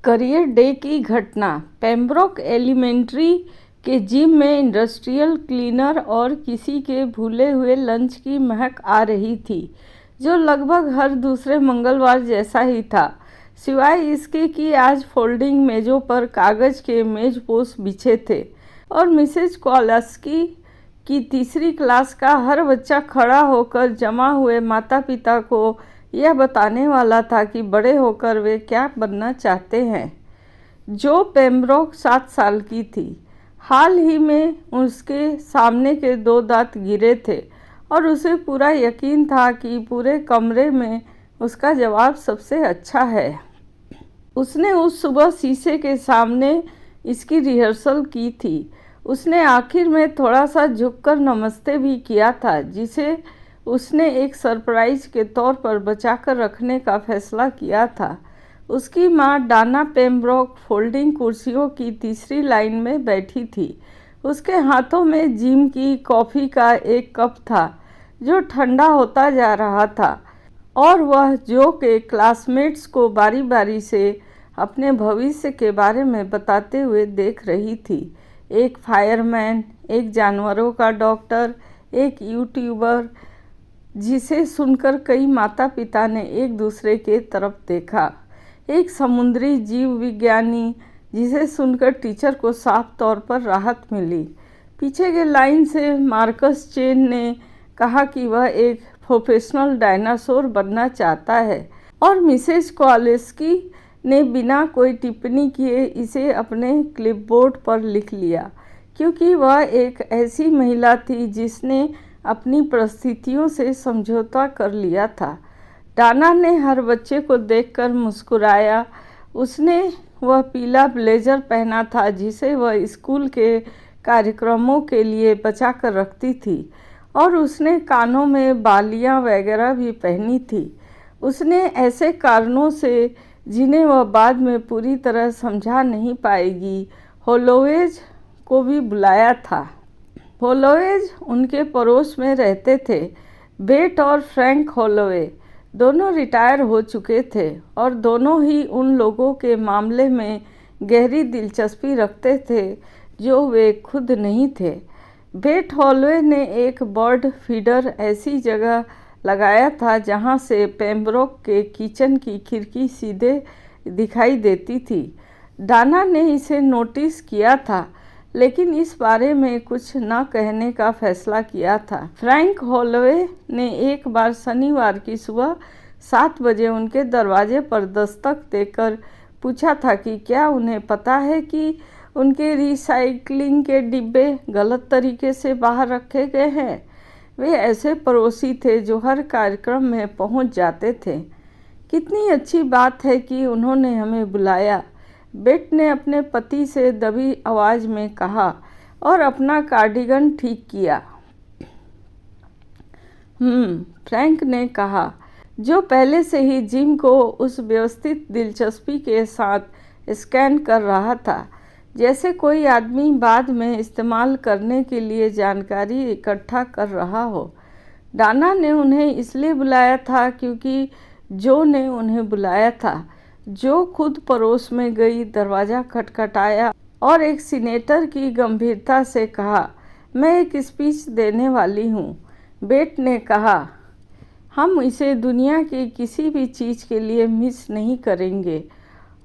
Career day की घटना। Pembroke elementary के जिम में इंडस्ट्रियल क्लीनर और किसी के भूले हुए लंच की महक आ रही थी, जो लगभग हर दूसरे मंगलवार जैसा ही था, सिवाय इसके कि आज फोल्डिंग मेज़ों पर कागज़ के मेज़पोश बिछे थे और मिसेज कॉलस्की की तीसरी क्लास का हर बच्चा खड़ा होकर जमा हुए माता पिता को यह बताने वाला था कि बड़े होकर वे क्या बनना चाहते हैं। जो पेम्ब्रोक 7 साल की थी। हाल ही में उसके सामने के 2 दांत गिरे थे और उसे पूरा यकीन था कि पूरे कमरे में उसका जवाब सबसे अच्छा है। उसने उस सुबह शीशे के सामने इसकी रिहर्सल की थी। उसने आखिर में थोड़ा सा झुककर नमस्ते भी किया था, जिसे उसने एक सरप्राइज के तौर पर बचाकर रखने का फैसला किया था। उसकी माँ डाना पेम्ब्रोक फोल्डिंग कुर्सियों की तीसरी लाइन में बैठी थी। उसके हाथों में जिम की कॉफ़ी का एक कप था, जो ठंडा होता जा रहा था, और वह जो के क्लासमेट्स को बारी बारी से अपने भविष्य के बारे में बताते हुए देख रही थी। एक फायरमैन, एक जानवरों का डॉक्टर, एक यूट्यूबर, जिसे सुनकर कई माता पिता ने एक दूसरे के तरफ देखा। एक समुद्री जीव विज्ञानी, जिसे सुनकर टीचर को साफ तौर पर राहत मिली। पीछे के लाइन से मार्कस चेन ने कहा कि वह एक प्रोफेशनल डायनासोर बनना चाहता है, और मिसेज कॉलेस्की ने बिना कोई टिप्पणी किए इसे अपने क्लिपबोर्ड पर लिख लिया, क्योंकि वह एक ऐसी महिला थी जिसने अपनी परिस्थितियों से समझौता कर लिया था। डाना ने हर बच्चे को देखकर मुस्कुराया। उसने वह पीला ब्लेजर पहना था जिसे वह स्कूल के कार्यक्रमों के लिए बचा कर रखती थी, और उसने कानों में बालियां वगैरह भी पहनी थी। उसने ऐसे कारणों से, जिन्हें वह बाद में पूरी तरह समझा नहीं पाएगी, होलोवेज को भी बुलाया था। होलोवेज उनके पड़ोस में रहते थे। बेट और फ्रैंक होलोवे दोनों रिटायर हो चुके थे और दोनों ही उन लोगों के मामले में गहरी दिलचस्पी रखते थे जो वे खुद नहीं थे। बेट होलोवे ने एक बर्ड फीडर ऐसी जगह लगाया था जहां से पेम्ब्रोक के किचन की खिड़की सीधे दिखाई देती थी। डाना ने इसे नोटिस किया था, लेकिन इस बारे में कुछ न कहने का फैसला किया था। फ्रैंक होलोवे ने एक बार शनिवार की सुबह 7 बजे उनके दरवाजे पर दस्तक देकर पूछा था कि क्या उन्हें पता है कि उनके रिसाइक्लिंग के डिब्बे गलत तरीके से बाहर रखे गए हैं। वे ऐसे पड़ोसी थे जो हर कार्यक्रम में पहुंच जाते थे। कितनी अच्छी बात है कि उन्होंने हमें बुलाया, बेट ने अपने पति से दबी आवाज़ में कहा और अपना कार्डिगन ठीक किया। फ्रैंक ने कहा, जो पहले से ही जिम को उस व्यवस्थित दिलचस्पी के साथ स्कैन कर रहा था, जैसे कोई आदमी बाद में इस्तेमाल करने के लिए जानकारी इकट्ठा कर रहा हो। डाना ने उन्हें इसलिए बुलाया था क्योंकि जो ने उन्हें बुलाया था। जो खुद पड़ोस में गई, दरवाज़ा खटखटाया और एक सीनेटर की गंभीरता से कहा, मैं एक स्पीच देने वाली हूँ। बेट ने कहा, हम इसे दुनिया की किसी भी चीज़ के लिए मिस नहीं करेंगे।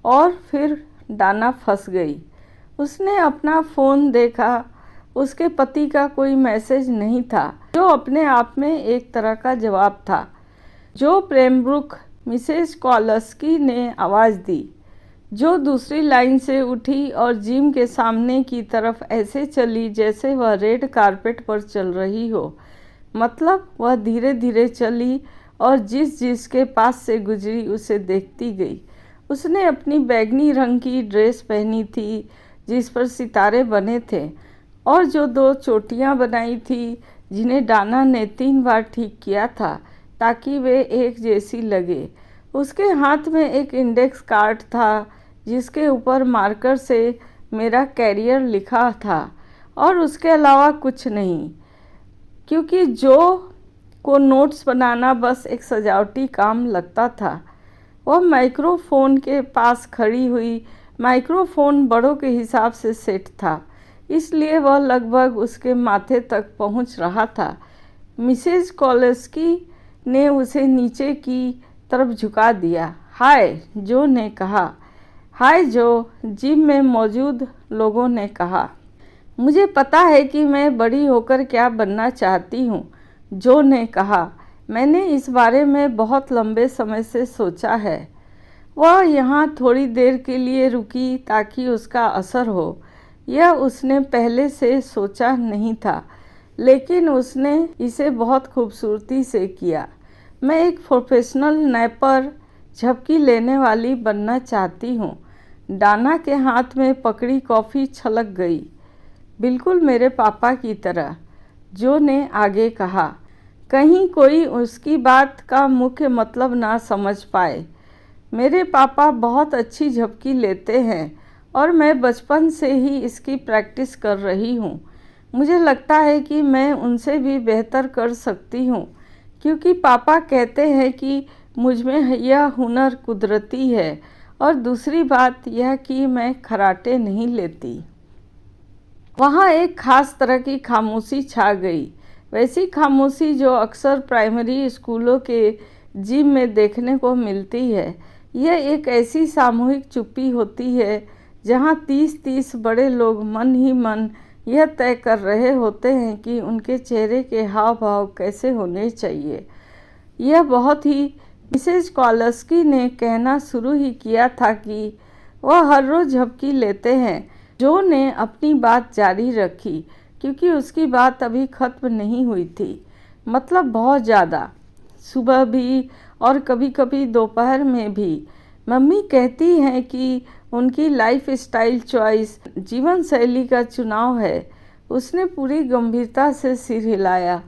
और फिर डाना फंस गई। उसने अपना फ़ोन देखा। उसके पति का कोई मैसेज नहीं था, जो अपने आप में एक तरह का जवाब था। जो पेम्ब्रोक, मिसेज कॉलस्की ने आवाज़ दी, जो दूसरी लाइन से उठी और जिम के सामने की तरफ ऐसे चली जैसे वह रेड कारपेट पर चल रही हो। मतलब वह धीरे धीरे चली और जिस के पास से गुजरी उसे देखती गई। उसने अपनी बैंगनी रंग की ड्रेस पहनी थी जिस पर सितारे बने थे, और जो 2 चोटियाँ बनाई थी जिन्हें डाना ने 3 बार ठीक किया था ताकि वे एक जैसी लगे। उसके हाथ में एक इंडेक्स कार्ड था जिसके ऊपर मार्कर से मेरा कैरियर लिखा था, और उसके अलावा कुछ नहीं, क्योंकि जो को नोट्स बनाना बस एक सजावटी काम लगता था। वह माइक्रोफोन के पास खड़ी हुई। माइक्रोफोन बड़ों के हिसाब से सेट था, इसलिए वह लगभग उसके माथे तक पहुंच रहा था। मिसेज कॉलेस्की ने उसे नीचे की तरफ झुका दिया। हाय, जो ने कहा। हाय जो, जिम में मौजूद लोगों ने कहा। मुझे पता है कि मैं बड़ी होकर क्या बनना चाहती हूँ, जो ने कहा। मैंने इस बारे में बहुत लंबे समय से सोचा है। वह यहाँ थोड़ी देर के लिए रुकी ताकि उसका असर हो। यह उसने पहले से सोचा नहीं था, लेकिन उसने इसे बहुत खूबसूरती से किया। मैं एक प्रोफेशनल नैपर, झपकी लेने वाली बनना चाहती हूँ। डाना के हाथ में पकड़ी कॉफ़ी छलक गई। बिल्कुल मेरे पापा की तरह, जो ने आगे कहा। कहीं कोई उसकी बात का मुख्य मतलब ना समझ पाए। मेरे पापा बहुत अच्छी झपकी लेते हैं और मैं बचपन से ही इसकी प्रैक्टिस कर रही हूँ। मुझे लगता है कि मैं उनसे भी बेहतर कर सकती हूँ, क्योंकि पापा कहते हैं कि मुझ में यह हुनर कुदरती है, और दूसरी बात यह कि मैं खर्राटे नहीं लेती। वहाँ एक ख़ास तरह की खामोशी छा गई, वैसी खामोशी जो अक्सर प्राइमरी स्कूलों के जिम में देखने को मिलती है। यह एक ऐसी सामूहिक चुप्पी होती है जहाँ 30-30 बड़े लोग मन ही मन यह तय कर रहे होते हैं कि उनके चेहरे के हाव भाव कैसे होने चाहिए। यह बहुत ही मिसेज कॉलेस्की ने कहना शुरू ही किया था कि वह हर रोज़ झपकी लेते हैं। जो ने अपनी बात जारी रखी, क्योंकि उसकी बात अभी ख़त्म नहीं हुई थी। मतलब बहुत ज़्यादा, सुबह भी और कभी कभी दोपहर में भी। मम्मी कहती हैं कि उनकी लाइफ स्टाइल चॉइस जीवन शैली का चुनाव है। उसने पूरी गंभीरता से सिर हिलाया।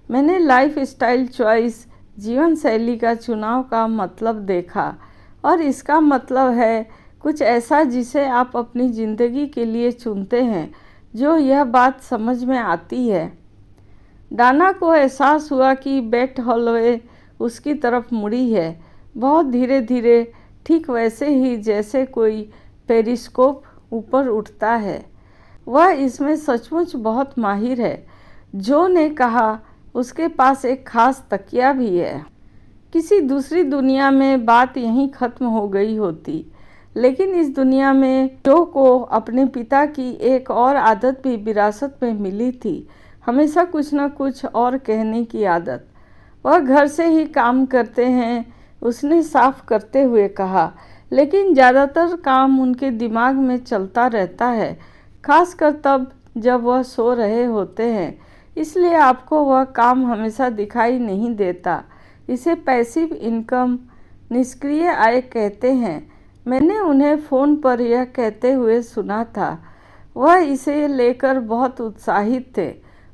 मैंने लाइफ स्टाइल चॉइस जीवन शैली का चुनाव का मतलब देखा, और इसका मतलब है कुछ ऐसा जिसे आप अपनी ज़िंदगी के लिए चुनते हैं। जो यह बात समझ में आती है। डाना को एहसास हुआ कि बेट हॉलवे उसकी तरफ मुड़ी है, बहुत धीरे धीरे, ठीक वैसे ही जैसे कोई पेरिस्कोप ऊपर उठता है। वह इसमें सचमुच बहुत माहिर है, जो ने कहा। उसके पास एक ख़ास तकिया भी है। किसी दूसरी दुनिया में बात यहीं ख़त्म हो गई होती, लेकिन इस दुनिया में जो को अपने पिता की एक और आदत भी विरासत में मिली थी, हमेशा कुछ न कुछ और कहने की आदत। वह घर से ही काम करते हैं, उसने साफ करते हुए कहा, लेकिन ज़्यादातर काम उनके दिमाग में चलता रहता है, खासकर तब जब वह सो रहे होते हैं। इसलिए आपको वह काम हमेशा दिखाई नहीं देता। इसे पैसिव इनकम, निष्क्रिय आय कहते हैं। मैंने उन्हें फ़ोन पर यह कहते हुए सुना था। वह इसे लेकर बहुत उत्साहित थे।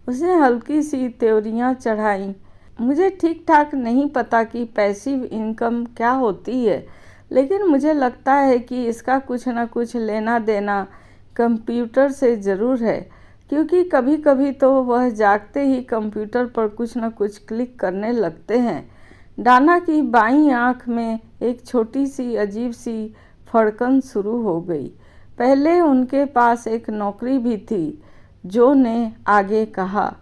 उसने हल्की सी त्योरियां चढ़ाईं। मुझे ठीक ठाक नहीं पता कि पैसिव इनकम क्या होती है, लेकिन मुझे लगता है कि इसका कुछ न कुछ लेना देना कंप्यूटर से ज़रूर है, क्योंकि कभी कभी तो वह जागते ही कंप्यूटर पर कुछ न कुछ क्लिक करने लगते हैं। डाना की बाईं आंख में एक छोटी सी अजीब सी फड़कन शुरू हो गई। पहले उनके पास एक नौकरी भी थी, जो ने आगे कहा।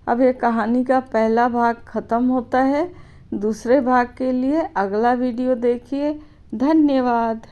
अब ये कहानी का पहला भाग ख़त्म होता है। दूसरे भाग के लिए अगला वीडियो देखिए। धन्यवाद।